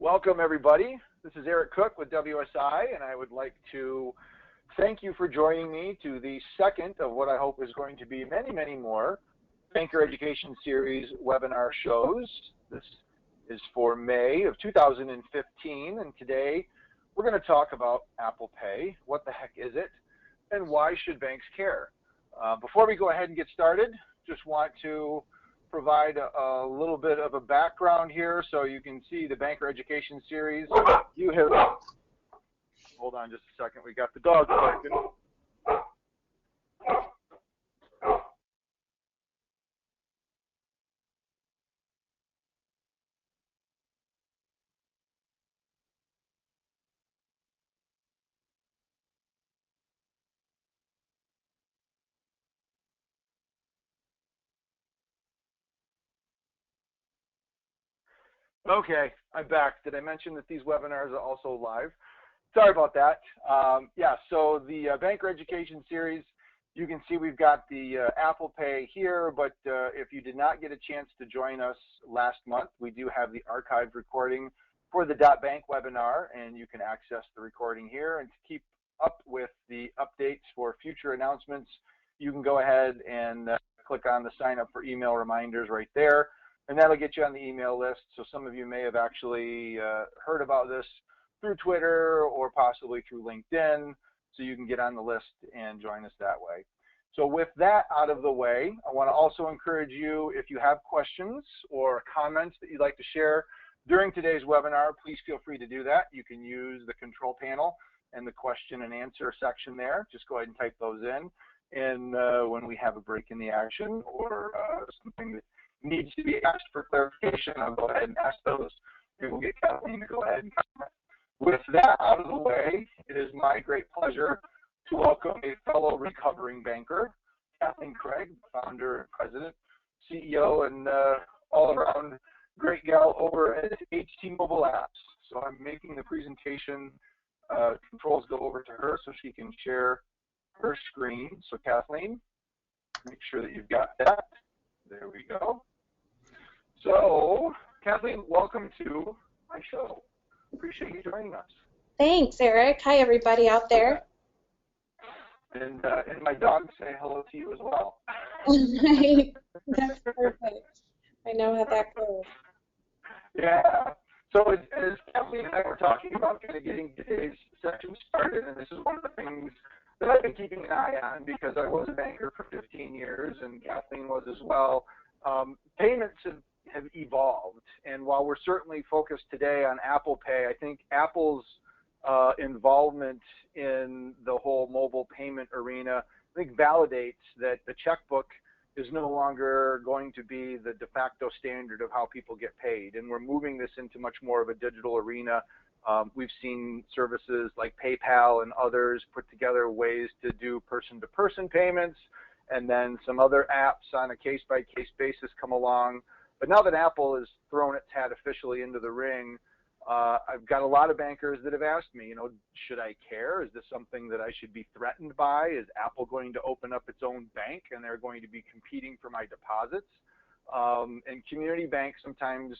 Welcome, everybody. This is Eric Cook with WSI, and I would like to thank you for joining me to the second of what I hope is going to be many, many more Banker Education Series webinar shows. This is for May of 2015, and today we're going to talk about Apple Pay. What the heck is it, and why should banks care? Before we go ahead and get started, just want to provide a little bit of a background here so you can see the Banker Education Series. You have, hold on just a second, we got the dog barking. Okay, I'm back. Did I mention that these webinars are also live? Sorry about that. Yeah, so the Banker Education Series, you can see we've got the Apple Pay here, but if you did not get a chance to join us last month, we do have the archived recording for the .bank webinar, and you can access the recording here. And to keep up with the updates for future announcements, you can go ahead and click on the sign up for email reminders right there. And that'll get you on the email list. So some of you may have actually heard about this through Twitter or possibly through LinkedIn. So you can get on the list and join us that way. So with that out of the way, I want to also encourage you, if you have questions or comments that you'd like to share during today's webinar, please feel free to do that. You can use the control panel and the question and answer section there. Just go ahead and type those in. And when we have a break in the action or something that needs to be asked for clarification, I'll go ahead and ask those, and we'll get Kathleen to go ahead and comment. With that out of the way, it is my great pleasure to welcome a fellow recovering banker, Kathleen Craig, founder and president, CEO, and all-around great gal over at HT Mobile Apps. So I'm making the presentation, controls go over to her so she can share her screen. So Kathleen, make sure that you've got that. There we go. So, Kathleen, welcome to my show. Appreciate you joining us. Thanks, Eric. Hi, everybody out there. And my dogs say hello to you as well. That's perfect. I know how that goes. Yeah. So as Kathleen and I were talking about kind of getting today's session started, and this is one of the things that I've been keeping an eye on because I was a banker for 15 years, and Kathleen was as well. Payments have evolved, and while we're certainly focused today on Apple Pay, I think Apple's involvement in the whole mobile payment arena, I think, validates that the checkbook is no longer going to be the de facto standard of how people get paid, and we're moving this into much more of a digital arena. We've seen services like PayPal and others put together ways to do person-to-person payments, and then some other apps on a case-by-case basis come along. But now that Apple has thrown its hat officially into the ring, I've got a lot of bankers that have asked me, should I care? Is this something that I should be threatened by? Is Apple going to open up its own bank and they're going to be competing for my deposits? And community banks sometimes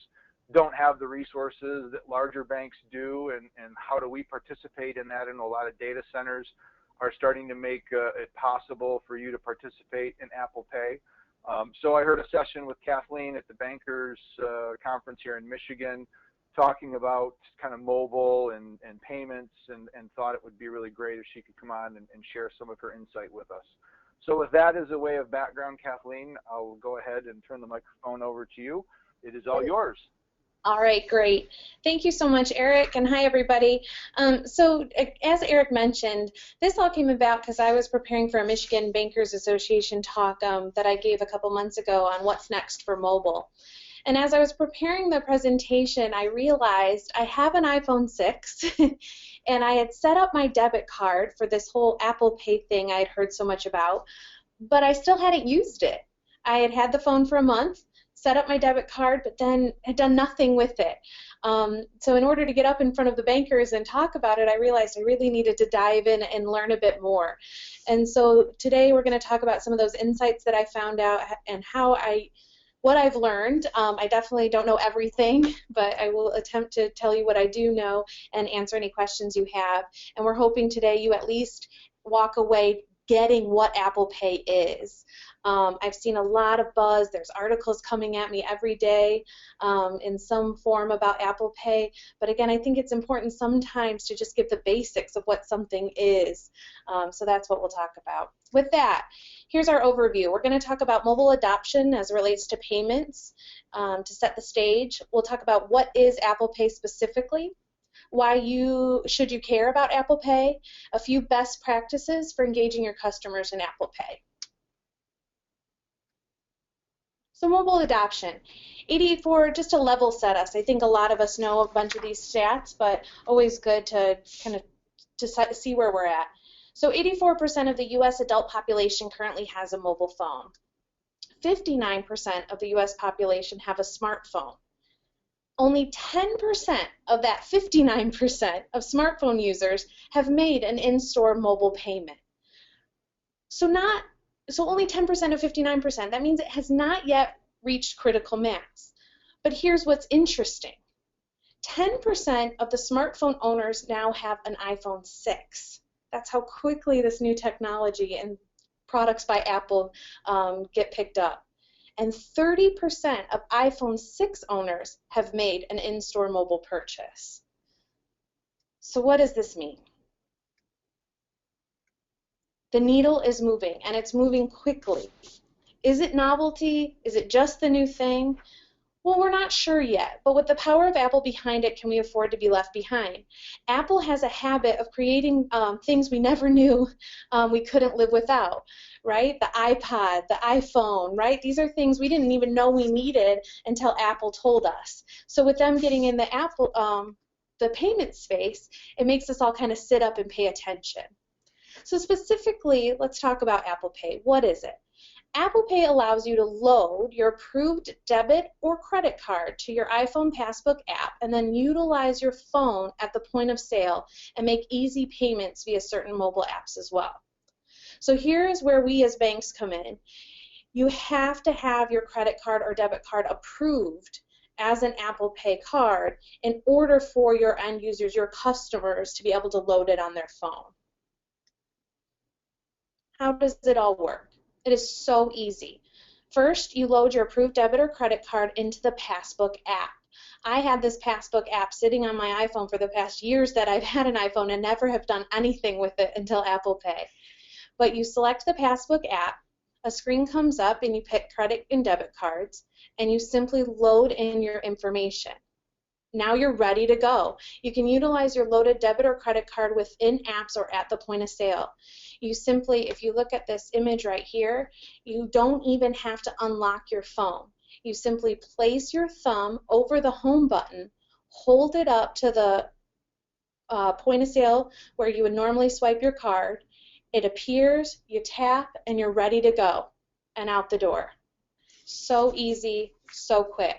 don't have the resources that larger banks do, and how do we participate in that? And a lot of data centers are starting to make it possible for you to participate in Apple Pay. So I heard a session with Kathleen at the Bankers Conference here in Michigan talking about kind of mobile and payments, and thought it would be really great if she could come on and share some of her insight with us. So with that as a way of background, Kathleen, I'll go ahead and turn the microphone over to you. It is all yours. All right, great. Thank you so much, Eric, and hi, everybody. So as Eric mentioned, this all came about because I was preparing for a Michigan Bankers Association talk that I gave a couple months ago on what's next for mobile. And as I was preparing the presentation, I realized I have an iPhone 6, and I had set up my debit card for this whole Apple Pay thing I had heard so much about, but I still hadn't used it. I had had the phone for a month, set up my debit card, but then had done nothing with it. So in order to get up in front of the bankers and talk about it, I realized I really needed to dive in and learn a bit more. And so today we're going to talk about some of those insights that I found out and how I what I've learned. I definitely don't know everything, but I will attempt to tell you what I do know and answer any questions you have. And we're hoping today you at least walk away getting what Apple Pay is. I've seen a lot of buzz. There's articles coming at me every day in some form about Apple Pay. But again, I think it's important sometimes to just give the basics of what something is. So that's what we'll talk about. With that, here's our overview. We're going to talk about mobile adoption as it relates to payments to set the stage. We'll talk about what is Apple Pay specifically, why should you care about Apple Pay, a few best practices for engaging your customers in Apple Pay. So mobile adoption. 84, just to level set us, I think a lot of us know a bunch of these stats, but always good to kind of see where we're at. So 84% of the U.S. adult population currently has a mobile phone. 59% of the U.S. population have a smartphone. Only 10% of that 59% of smartphone users have made an in-store mobile payment. So only 10% of 59%. That means it has not yet reached critical mass. But here's what's interesting. 10% of the smartphone owners now have an iPhone 6. That's how quickly this new technology and products by Apple get picked up. And 30% of iPhone 6 owners have made an in-store mobile purchase. So what does this mean? The needle is moving, and it's moving quickly. Is it novelty? Is it just the new thing? Well, we're not sure yet, but with the power of Apple behind it, can we afford to be left behind? Apple has a habit of creating things we never knew we couldn't live without, right? The iPod, the iPhone, right? These are things we didn't even know we needed until Apple told us. So with them getting in the payment space, it makes us all kind of sit up and pay attention. So specifically, let's talk about Apple Pay. What is it? Apple Pay allows you to load your approved debit or credit card to your iPhone Passbook app and then utilize your phone at the point of sale and make easy payments via certain mobile apps as well. So here's where we as banks come in. You have to have your credit card or debit card approved as an Apple Pay card in order for your end users, your customers, to be able to load it on their phone. How does it all work? It is so easy. First, you load your approved debit or credit card into the Passbook app. I had this Passbook app sitting on my iPhone for the past years that I've had an iPhone and never have done anything with it until Apple Pay. But you select the Passbook app, a screen comes up and you pick credit and debit cards, and you simply load in your information. Now you're ready to go. You can utilize your loaded debit or credit card within apps or at the point of sale. You simply, if you look at this image right here, you don't even have to unlock your phone. You simply place your thumb over the home button, hold it up to the point of sale where you would normally swipe your card. It appears, you tap, and you're ready to go and out the door. So easy, so quick.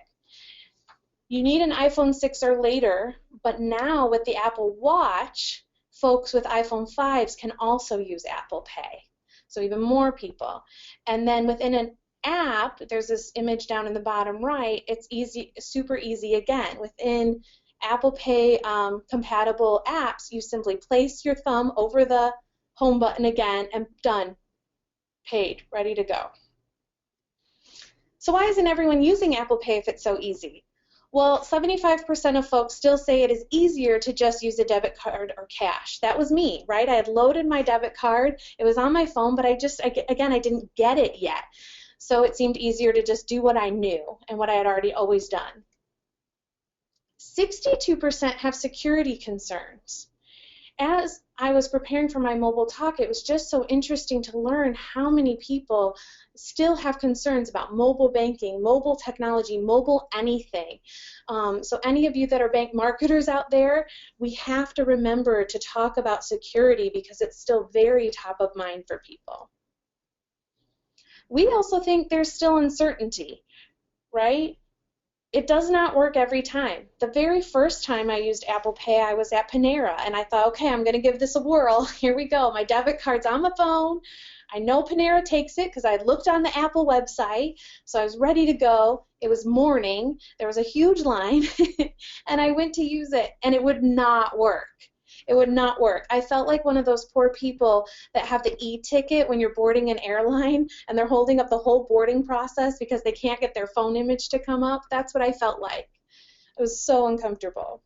You need an iPhone 6 or later, but now with the Apple Watch, folks with iPhone 5s can also use Apple Pay, so even more people. And then within an app, there's this image down in the bottom right, it's easy, super easy again. Within Apple Pay compatible apps, you simply place your thumb over the home button again and done, paid, ready to go. So why isn't everyone using Apple Pay if it's so easy? Well, 75% of folks still say it is easier to just use a debit card or cash. That was me, right? I had loaded my debit card. It was on my phone, but I didn't get it yet. So it seemed easier to just do what I knew and what I had already always done. 62% have security concerns. As I was preparing for my mobile talk, it was just so interesting to learn how many people still have concerns about mobile banking, mobile technology, mobile anything. So any of you that are bank marketers out there, we have to remember to talk about security because it's still very top of mind for people. We also think there's still uncertainty, right? It does not work every time. The very first time I used Apple Pay, I was at Panera, and I thought, okay, I'm going to give this a whirl. Here we go. My debit card's on the phone. I know Panera takes it because I looked on the Apple website, so I was ready to go. It was morning. There was a huge line, and I went to use it, and it would not work. It would not work. I felt like one of those poor people that have the e-ticket when you're boarding an airline and they're holding up the whole boarding process because they can't get their phone image to come up. That's what I felt like. It was so uncomfortable.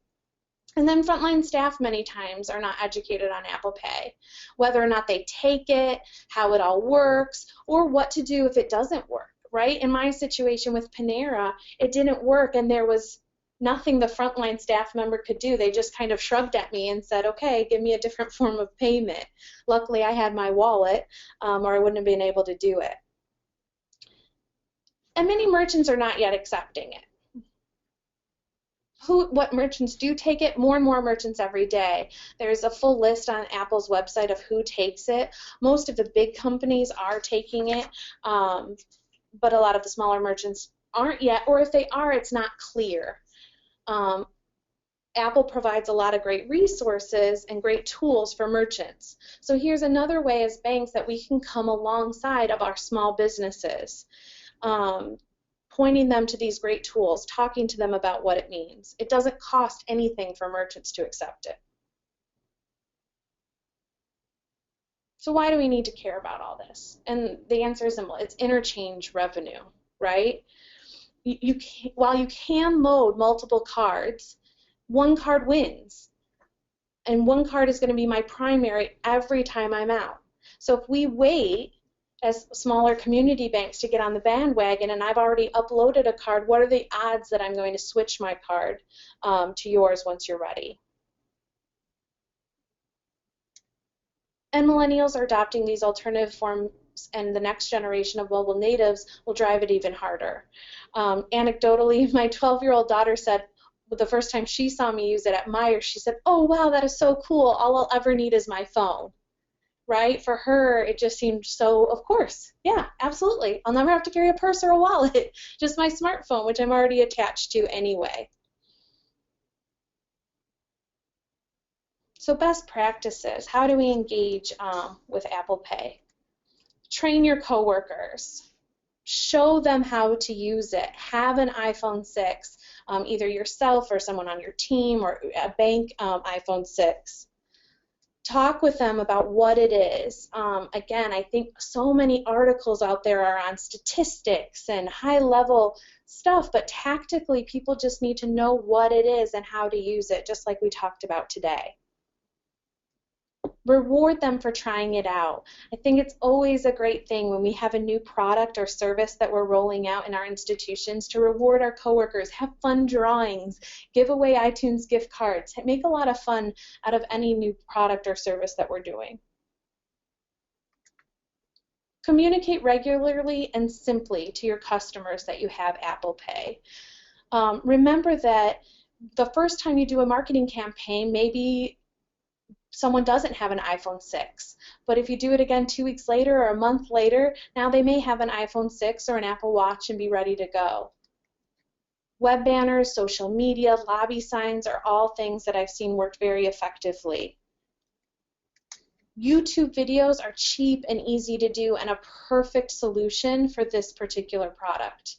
And then frontline staff many times are not educated on Apple Pay, whether or not they take it, how it all works, or what to do if it doesn't work, right? In my situation with Panera, it didn't work, and there was nothing the frontline staff member could do. They just kind of shrugged at me and said, okay, give me a different form of payment. Luckily, I had my wallet, or I wouldn't have been able to do it. And many merchants are not yet accepting it. What merchants do take it? More and more merchants every day. There's a full list on Apple's website of who takes it. Most of the big companies are taking it, but a lot of the smaller merchants aren't yet, or if they are, it's not clear. Apple provides a lot of great resources and great tools for merchants. So here's another way as banks that we can come alongside of our small businesses. Pointing them to these great tools, talking to them about what it means. It doesn't cost anything for merchants to accept it. So why do we need to care about all this? And the answer is simple. It's interchange revenue, right? While you can load multiple cards, one card wins. And one card is going to be my primary every time I'm out. So if we wait as smaller community banks to get on the bandwagon, and I've already uploaded a card, what are the odds that I'm going to switch my card to yours once you're ready? And millennials are adopting these alternative forms, and the next generation of mobile natives will drive it even harder. Anecdotally, my 12-year-old daughter said, the first time she saw me use it at Myers, she said, oh, wow, that is so cool. All I'll ever need is my phone. Right? For her, it just seemed so, of course, yeah, absolutely. I'll never have to carry a purse or a wallet, just my smartphone, which I'm already attached to anyway. So best practices, how do we engage with Apple Pay? Train your coworkers. Show them how to use it. Have an iPhone 6, either yourself or someone on your team or a bank iPhone 6. Talk with them about what it is. Again, I think so many articles out there are on statistics and high-level stuff, but tactically people just need to know what it is and how to use it, just like we talked about today. Reward them for trying it out. I think it's always a great thing when we have a new product or service that we're rolling out in our institutions to reward our coworkers, have fun drawings, give away iTunes gift cards, make a lot of fun out of any new product or service that we're doing. Communicate regularly and simply to your customers that you have Apple Pay. Remember that the first time you do a marketing campaign, maybe someone doesn't have an iPhone 6. But if you do it again 2 weeks later or a month later, now they may have an iPhone 6 or an Apple Watch and be ready to go. Web banners, social media, lobby signs are all things that I've seen work very effectively. YouTube videos are cheap and easy to do and a perfect solution for this particular product.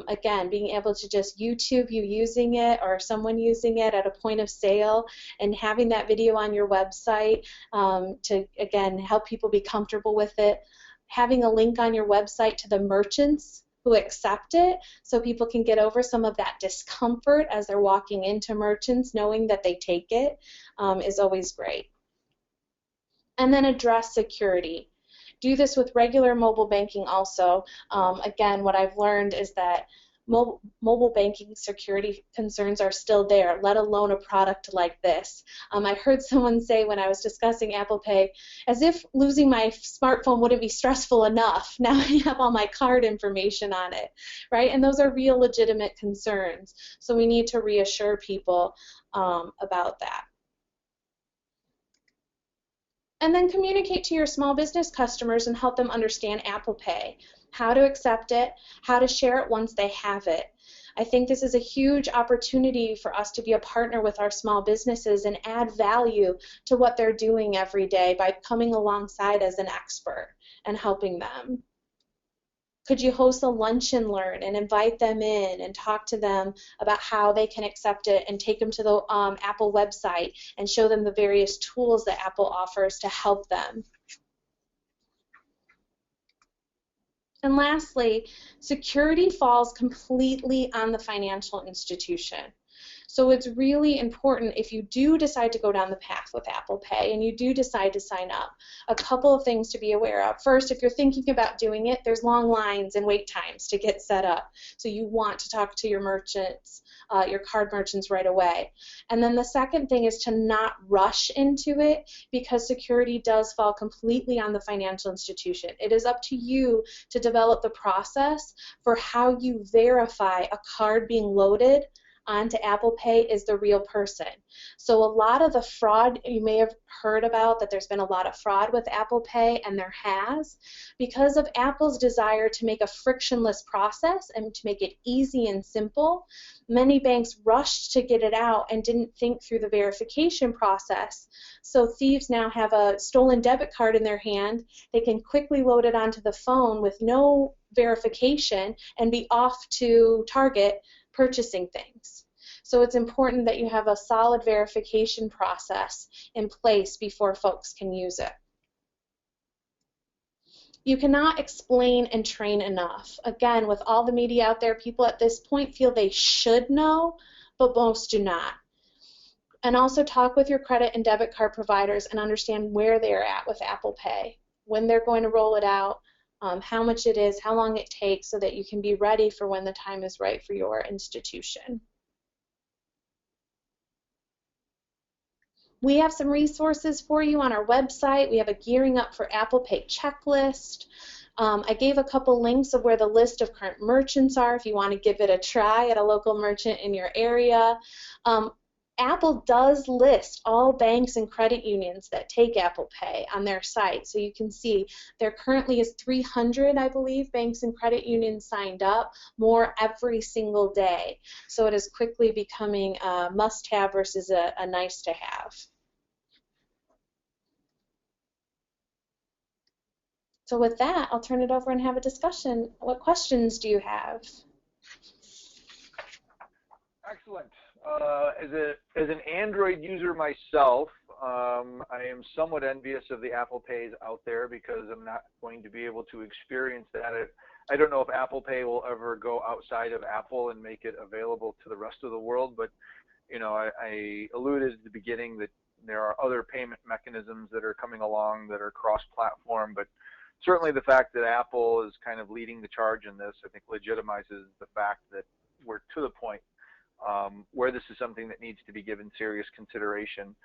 Again, being able to just YouTube you using it or someone using it at a point of sale and having that video on your website to, again, help people be comfortable with it. Having a link on your website to the merchants who accept it so people can get over some of that discomfort as they're walking into merchants knowing that they take it is always great. And then address security. Do this with regular mobile banking also. Again, what I've learned is that mobile banking security concerns are still there, let alone a product like this. I heard someone say when I was discussing Apple Pay, as if losing my smartphone wouldn't be stressful enough. Now I have all my card information on it, right? And those are real legitimate concerns. So we need to reassure people about that. And then communicate to your small business customers and help them understand Apple Pay, how to accept it, how to share it once they have it. I think this is a huge opportunity for us to be a partner with our small businesses and add value to what they're doing every day by coming alongside as an expert and helping them? Could you host a lunch and learn and invite them in and talk to them about how they can accept it and take them to the Apple website and show them the various tools that Apple offers to help them? And lastly, security falls completely on the financial institution. So it's really important, if you do decide to go down the path with Apple Pay and you do decide to sign up, a couple of things to be aware of. First, if you're thinking about doing it, there's long lines and wait times to get set up. So you want to talk to your merchants, your card merchants right away. And then the second thing is to not rush into it, because security does fall completely on the financial institution. It is up to you to develop the process for how you verify a card being loaded onto Apple Pay is the real person. So a lot of the fraud, you may have heard about that there's been a lot of fraud with Apple Pay, and there has, because of Apple's desire to make a frictionless process and to make it easy and simple. Many banks rushed to get it out and didn't think through the verification process. So thieves now have a stolen debit card in their hand. They can quickly load it onto the phone with no verification and be off to Target purchasing things. So it's important that you have a solid verification process in place before folks can use it. You cannot explain and train enough. Again, with all the media out there, people at this point feel they should know, but most do not. And also talk with your credit and debit card providers and understand where they're at with Apple Pay, when they're going to roll it out, how much it is, how long it takes, so that you can be ready for when the time is right for your institution. We have some resources for you on our website. We have a Gearing Up for Apple Pay checklist. I gave a couple links of where the list of current merchants are if you want to give it a try at a local merchant in your area. Apple does list all banks and credit unions that take Apple Pay on their site. So you can see there currently is 300, I believe, banks and credit unions signed up, more every single day. So it is quickly becoming a must-have versus a nice-to-have. So with that, I'll turn it over and have a discussion. What questions do you have? Excellent. As an Android user myself, I am somewhat envious of the Apple Pays out there, because I'm not going to be able to experience that. I don't know if Apple Pay will ever go outside of Apple and make it available to the rest of the world, but you know, I alluded at the beginning that there are other payment mechanisms that are coming along that are cross-platform, but certainly the fact that Apple is kind of leading the charge in this, I think, legitimizes the fact that we're to the point where this is something that needs to be given serious consideration.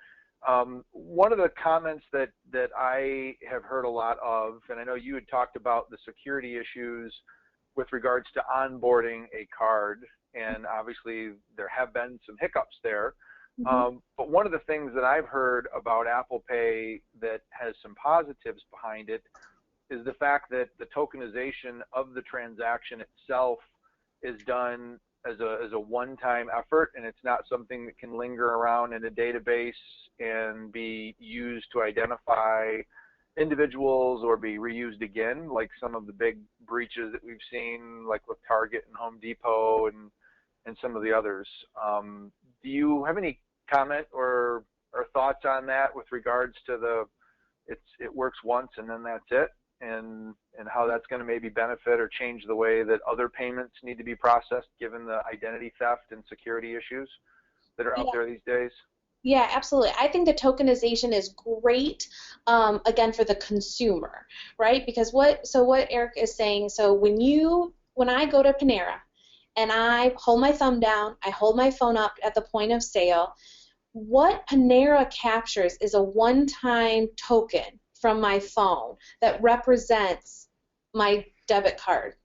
One of the comments that I have heard a lot of, and I know you had talked about the security issues with regards to onboarding a card, and obviously there have been some hiccups there. But one of the things that I've heard about Apple Pay that has some positives behind it is the fact that the tokenization of the transaction itself is done as a one-time effort, and it's not something that can linger around in a database and be used to identify individuals or be reused again, like some of the big breaches that we've seen, like with Target and Home Depot and some of the others. Do you have any comment or thoughts on that with regards to it works once and then that's it, and how that's going to maybe benefit or change the way that other payments need to be processed given the identity theft and security issues that are out there these days? Yeah, absolutely. I think the tokenization is great, again, for the consumer, right? Because what Eric is saying, so when I go to Panera and I hold my thumb down, I hold my phone up at the point of sale, what Panera captures is a one-time token from my phone that represents my debit card.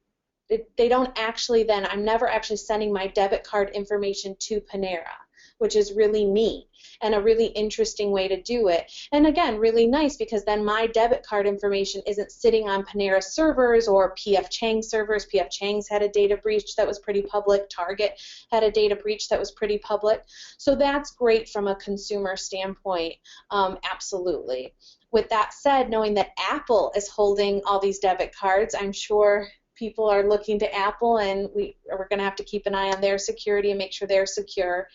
They don't actually then, I'm never actually sending my debit card information to Panera, which is really neat and a really interesting way to do it. And again, really nice, because then my debit card information isn't sitting on Panera servers or P.F. Chang servers. P.F. Chang's had a data breach that was pretty public. Target had a data breach that was pretty public. So that's great from a consumer standpoint, absolutely. with that said, knowing that Apple is holding all these debit cards, I'm sure people are looking to Apple, and we're going to have to keep an eye on their security and make sure they're secure.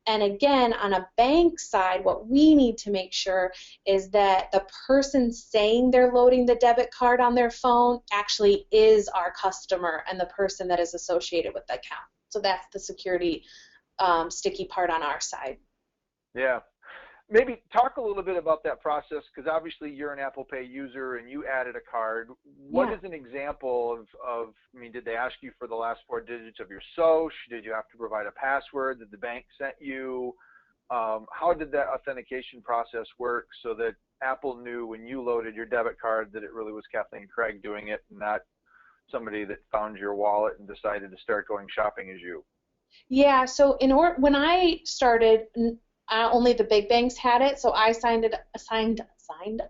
And again, on a bank side, what we need to make sure is that the person saying they're loading the debit card on their phone actually is our customer and the person that is associated with the account. So that's the security sticky part on our side. Yeah. Maybe talk a little bit about that process, because obviously you're an Apple Pay user and you added a card. What is an example of, I mean, did they ask you for the last 4 digits of your SOCH? Did you have to provide a password that the bank sent you? How did that authentication process work so that Apple knew when you loaded your debit card that it really was Kathleen Craig doing it, and not somebody that found your wallet and decided to start going shopping as you? Yeah, so when I started, only the big banks had it, so I signed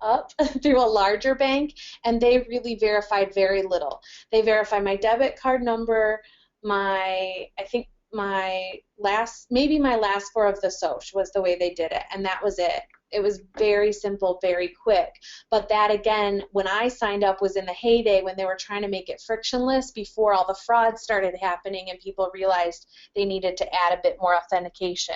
up through a larger bank, and they really verified very little. They verified my debit card number, my last 4 of the SOCH was the way they did it, and that was it. It was very simple, very quick. But that, again, when I signed up was in the heyday when they were trying to make it frictionless before all the fraud started happening and people realized they needed to add a bit more authentication.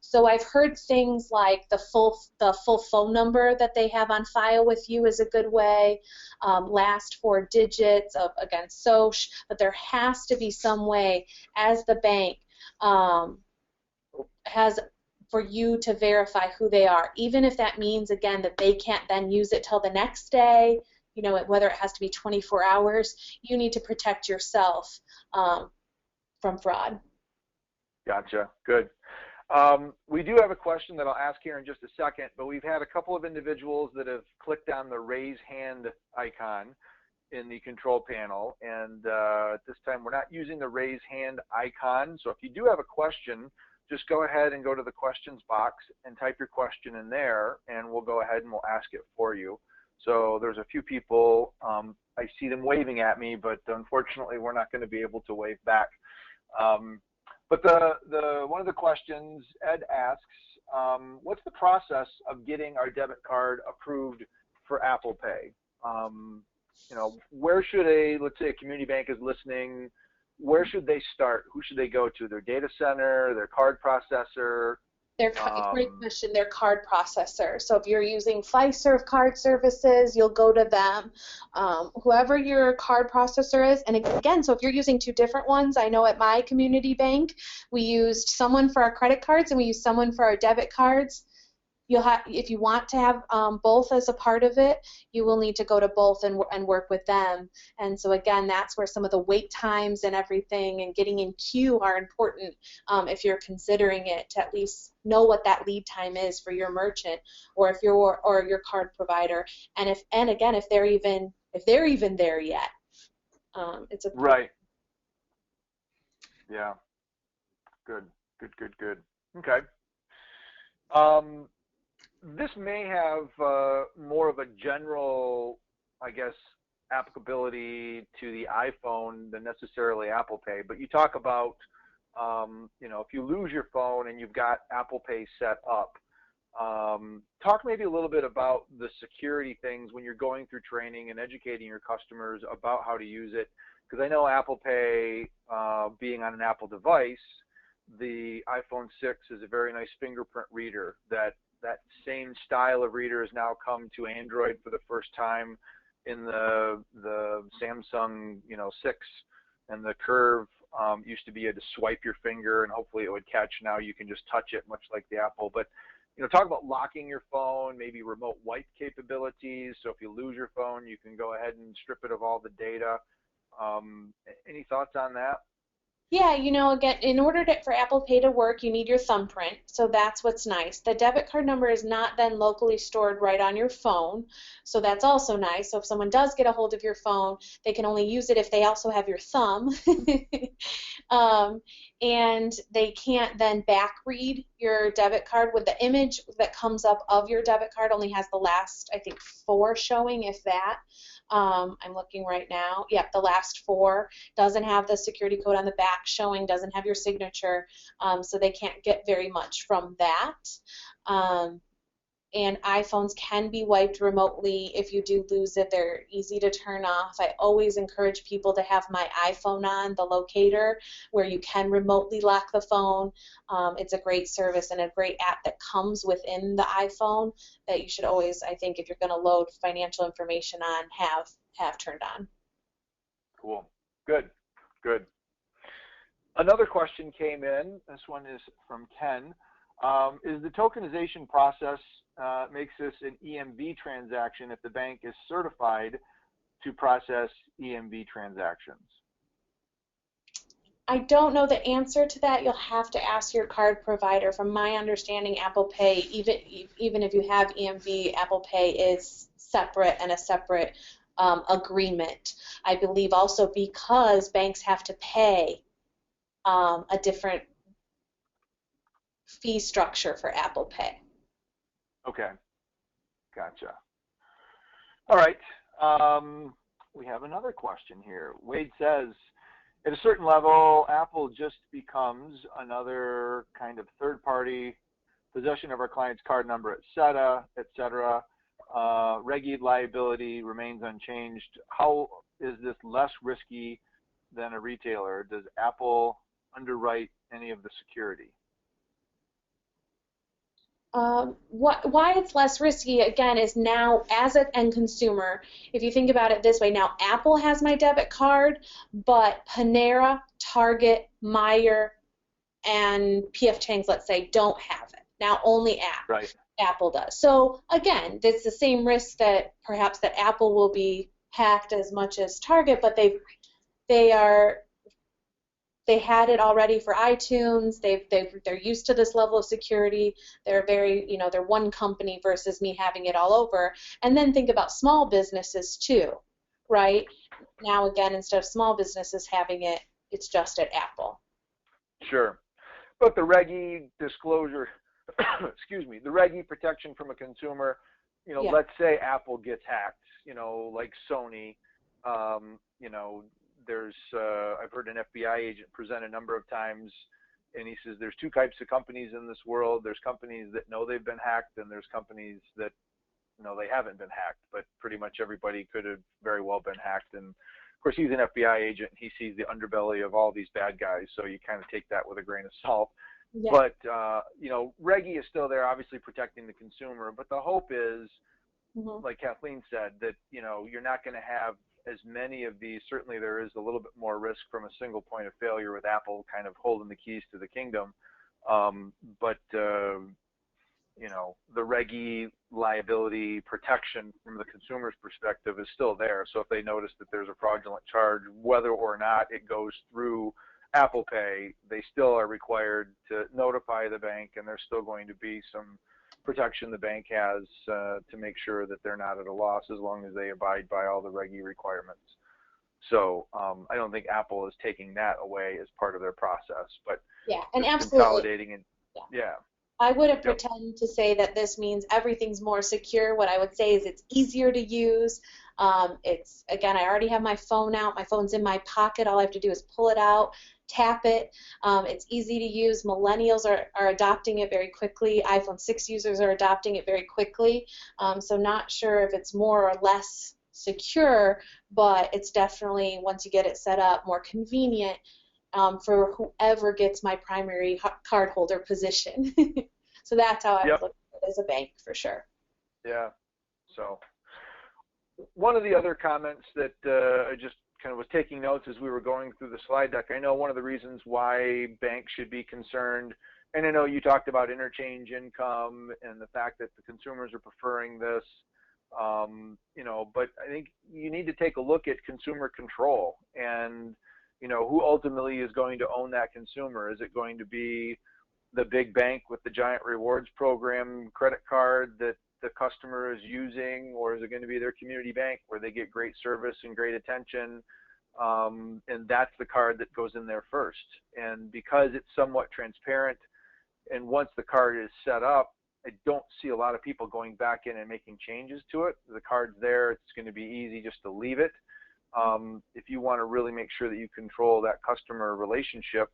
So I've heard things like the full phone number that they have on file with you is a good way, last 4 digits of, again, SOCH, but there has to be some way as the bank has for you to verify who they are, even if that means, again, that they can't then use it till the next day, you know, whether it has to be 24 hours, you need to protect yourself from fraud. Gotcha. Good. We do have a question that I'll ask here in just a second, but we've had a couple of individuals that have clicked on the raise hand icon in the control panel, and at this time we're not using the raise hand icon, so if you do have a question, just go ahead and go to the questions box and type your question in there, and we'll go ahead and we'll ask it for you. So there's a few people, I see them waving at me, but unfortunately we're not going to be able to wave back. But one of the questions Ed asks, what's the process of getting our debit card approved for Apple Pay? You know, where should let's say a community bank is listening, where should they start? Who should they go to? Their data center, their card processor? Great question, their card processor. So if you're using Fiserv card services, you'll go to them. Whoever your card processor is, and again, so if you're using 2 different ones, I know at my community bank, we used someone for our credit cards and we used someone for our debit cards. If you want to have both as a part of it, you will need to go to both and work with them. And so again, that's where some of the wait times and everything and getting in queue are important if you're considering it, to at least know what that lead time is for your merchant or your card provider. And if they're even there yet, it's a right. Yeah. Good. Okay. This may have more of a general, I guess, applicability to the iPhone than necessarily Apple Pay. But you talk about, you know, if you lose your phone and you've got Apple Pay set up, talk maybe a little bit about the security things when you're going through training and educating your customers about how to use it. Because I know Apple Pay, being on an Apple device, the iPhone 6 is a very nice fingerprint reader. That same style of reader has now come to Android for the first time in the Samsung, you know, 6, and the Curve used to be able to swipe your finger and hopefully it would catch. Now you can just touch it, much like the Apple. But you know, talk about locking your phone, maybe remote wipe capabilities. So if you lose your phone, you can go ahead and strip it of all the data. Any thoughts on that? Yeah, you know, again, in order for Apple Pay to work, you need your thumbprint, so that's what's nice. The debit card number is not then locally stored right on your phone, so that's also nice. So if someone does get a hold of your phone, they can only use it if they also have your thumb, and they can't then back read your debit card. With the image that comes up of your debit card only has the last, I think, 4 showing, if that. I'm looking right now. Yep, the last 4 doesn't have the security code on the back showing, doesn't have your signature, so they can't get very much from that. and iPhones can be wiped remotely if you do lose it. They're easy to turn off. I always encourage people to have my iPhone on, the locator, where you can remotely lock the phone. It's a great service and a great app that comes within the iPhone that you should always, I think, if you're going to load financial information on, have turned on. Cool. Good. Good. Another question came in. This one is from Ken. Is the tokenization process makes this an EMV transaction if the bank is certified to process EMV transactions? I don't know the answer to that. You'll have to ask your card provider. From my understanding, Apple Pay, even if you have EMV, Apple Pay is separate and a separate agreement. I believe also because banks have to pay a different fee structure for Apple Pay. Okay, gotcha. All right, we have another question here. Wade says, at a certain level, Apple just becomes another kind of third-party possession of our client's card number, et cetera. Reg E liability remains unchanged. How is this less risky than a retailer? Does Apple underwrite any of the security? Why it's less risky, again, is now as an end consumer, if you think about it this way, now Apple has my debit card, but Panera, Target, Meijer, and P.F. Chang's, let's say, don't have it. Now only Apple does. So again, it's the same risk that perhaps that Apple will be hacked as much as Target, but they had it already for iTunes. They're used to this level of security. They're very, they're one company versus me having it all over. And then think about small businesses too, right? Now again, instead of small businesses having it, it's just at Apple. Sure, but the Reg E disclosure, excuse me, the Reg E protection from a consumer, let's say Apple gets hacked, like Sony, there's I've heard an FBI agent present a number of times, and he says there's two types of companies in this world. There's companies that know they've been hacked, and there's companies that know they haven't been hacked, but pretty much everybody could have very well been hacked. And of course, he's an FBI agent. He sees the underbelly of all these bad guys, so you kind of take that with a grain of salt. Yeah. But Reg E is still there, obviously protecting the consumer. But the hope is, like Kathleen said, that you're not going to have as many of these. Certainly there is a little bit more risk from a single point of failure with Apple kind of holding the keys to the kingdom. But the Reg E liability protection from the consumer's perspective is still there. So if they notice that there's a fraudulent charge, whether or not it goes through Apple Pay, they still are required to notify the bank, and there's still going to be some protection the bank has to make sure that they're not at a loss as long as they abide by all the Reg E requirements. So I don't think Apple is taking that away as part of their process, but yeah, and absolutely consolidating and yeah. I wouldn't pretend to say that this means everything's more secure. What I would say is it's easier to use. It's, again, I already have my phone out. My phone's in my pocket. All I have to do is pull it out, tap it. It's easy to use. Millennials are adopting it very quickly. iPhone 6 users are adopting it very quickly. So not sure if it's more or less secure, but it's definitely, once you get it set up, more convenient for whoever gets my primary cardholder position. So that's how I would look at it as a bank, for sure. Yeah. So one of the other comments that I just kind of was taking notes as we were going through the slide deck, I know one of the reasons why banks should be concerned, and I know you talked about interchange income and the fact that the consumers are preferring this, but I think you need to take a look at consumer control and who ultimately is going to own that consumer. Is it going to be the big bank with the giant rewards program credit card that the customer is using, or is it going to be their community bank where they get great service and great attention, and that's the card that goes in there first? And because it's somewhat transparent, and once the card is set up, I don't see a lot of people going back in and making changes to it. The card's there. It's going to be easy just to leave it. If you want to really make sure that you control that customer relationship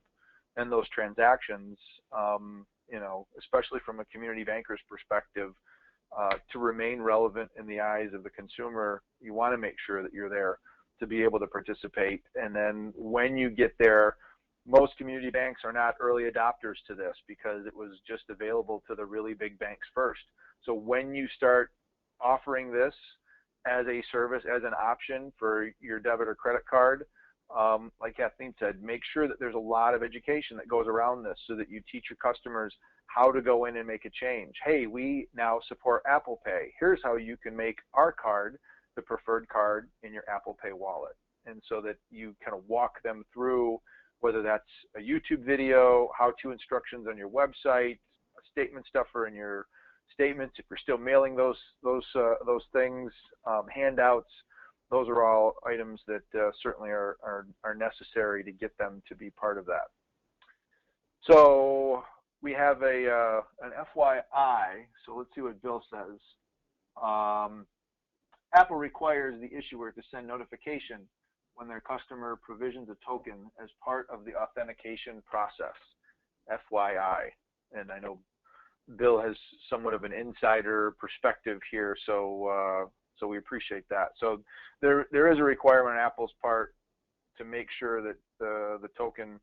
and those transactions, especially from a community banker's perspective, to remain relevant in the eyes of the consumer, you want to make sure that you're there to be able to participate. And then when you get there, most community banks are not early adopters to this because it was just available to the really big banks first. So when you start offering this as a service, as an option for your debit or credit card, like Kathleen said, make sure that there's a lot of education that goes around this so that you teach your customers how to go in and make a change. Hey, we now support Apple Pay. Here's how you can make our card the preferred card in your Apple Pay wallet. And so that you kind of walk them through, whether that's a YouTube video, how-to instructions on your website, a statement stuffer in your statements, if you're still mailing those things, handouts. Those are all items that certainly are necessary to get them to be part of that. So we have an FYI, so let's see what Bill says. Apple requires the issuer to send notification when their customer provisions a token as part of the authentication process, FYI. And I know Bill has somewhat of an insider perspective here, so we appreciate that. So there is a requirement on Apple's part to make sure that the token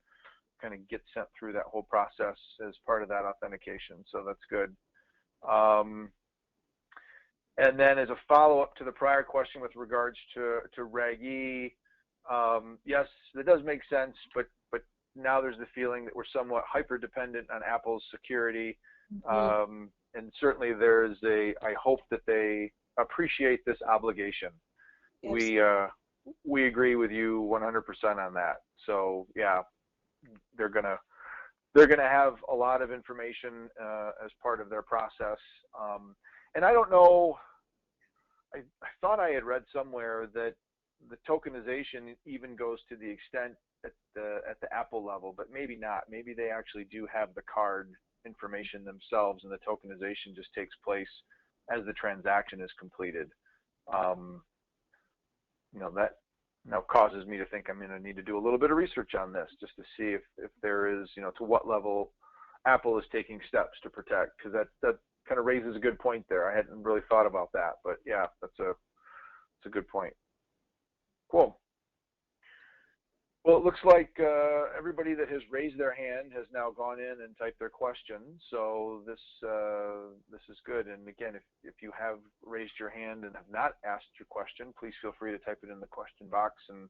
kind of gets sent through that whole process as part of that authentication. So that's good. And then as a follow-up to the prior question with regards to Reg E, yes, that does make sense, but now there's the feeling that we're somewhat hyper-dependent on Apple's security. Mm-hmm. And certainly there's I hope that they appreciate this obligation. Yes. We agree with you 100% on that. So yeah, they're gonna have a lot of information as part of their process. And I don't know, I thought I had read somewhere that the tokenization even goes to the extent at the Apple level, but maybe not. Maybe they actually do have the card information themselves, and the tokenization just takes place as the transaction is completed. That now causes me to think I'm going to need to do a little bit of research on this just to see if there is, to what level Apple is taking steps to protect, because that kind of raises a good point there. I hadn't really thought about that, but yeah, that's a good point. Cool. Well, it looks like everybody that has raised their hand has now gone in and typed their question. So this is good. And again, if you have raised your hand and have not asked your question, please feel free to type it in the question box, and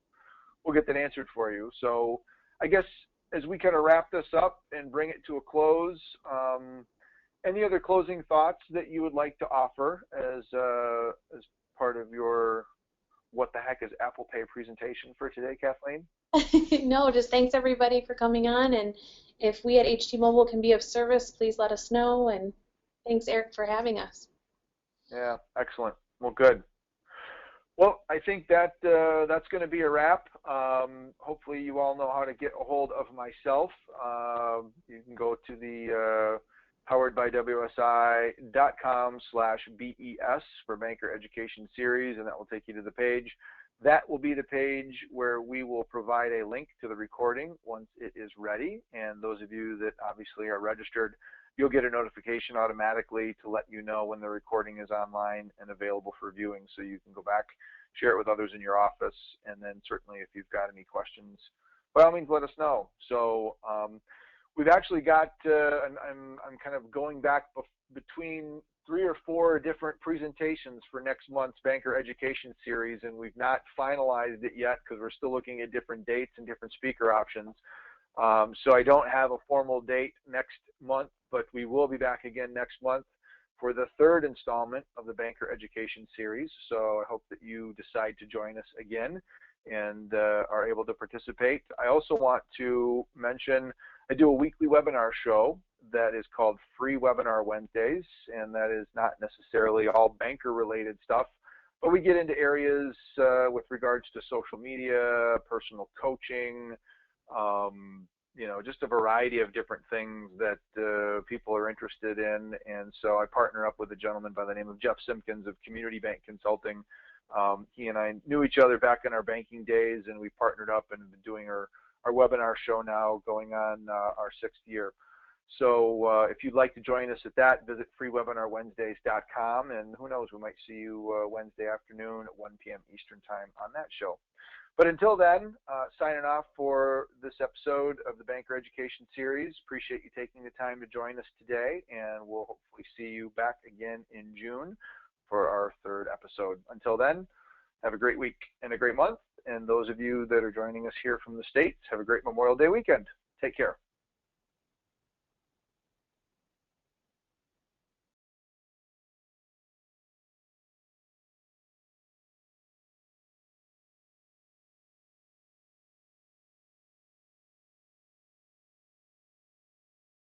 we'll get that answered for you. So I guess as we kind of wrap this up and bring it to a close, any other closing thoughts that you would like to offer as part of your What the Heck is Apple Pay presentation for today, Kathleen? No, just thanks everybody for coming on, and if we at HT Mobile can be of service, please let us know, and thanks Eric for having us. Yeah, excellent. Well, good. Well, I think that's going to be a wrap. Hopefully you all know how to get a hold of myself. You can go to the poweredbywsi.com/BES for Banker Education Series, and that will take you to the page. That will be the page where we will provide a link to the recording once it is ready. And those of you that obviously are registered, you'll get a notification automatically to let you know when the recording is online and available for viewing, so you can go back, share it with others in your office, and then certainly if you've got any questions, by all means let us know. So we've actually got, I'm kind of going back between 3 or 4 different presentations for next month's Banker Education Series, and we've not finalized it yet because we're still looking at different dates and different speaker options. So I don't have a formal date next month, but we will be back again next month for the 3rd installment of the Banker Education Series. So I hope that you decide to join us again and are able to participate. I also want to mention I do a weekly webinar show that is called Free Webinar Wednesdays, and that is not necessarily all banker related stuff, but we get into areas with regards to social media, personal coaching, just a variety of different things that people are interested in. And so I partner up with a gentleman by the name of Jeff Simpkins of Community Bank Consulting. He and I knew each other back in our banking days, and we partnered up and been doing our webinar show now going on our 6th year. So if you'd like to join us at that, visit freewebinarwednesdays.com, and who knows, we might see you Wednesday afternoon at 1 p.m. Eastern Time on that show. But until then, signing off for this episode of the Banker Education Series. Appreciate you taking the time to join us today, and we'll hopefully see you back again in June for our 3rd episode. Until then, have a great week and a great month, and those of you that are joining us here from the States, have a great Memorial Day weekend. Take care.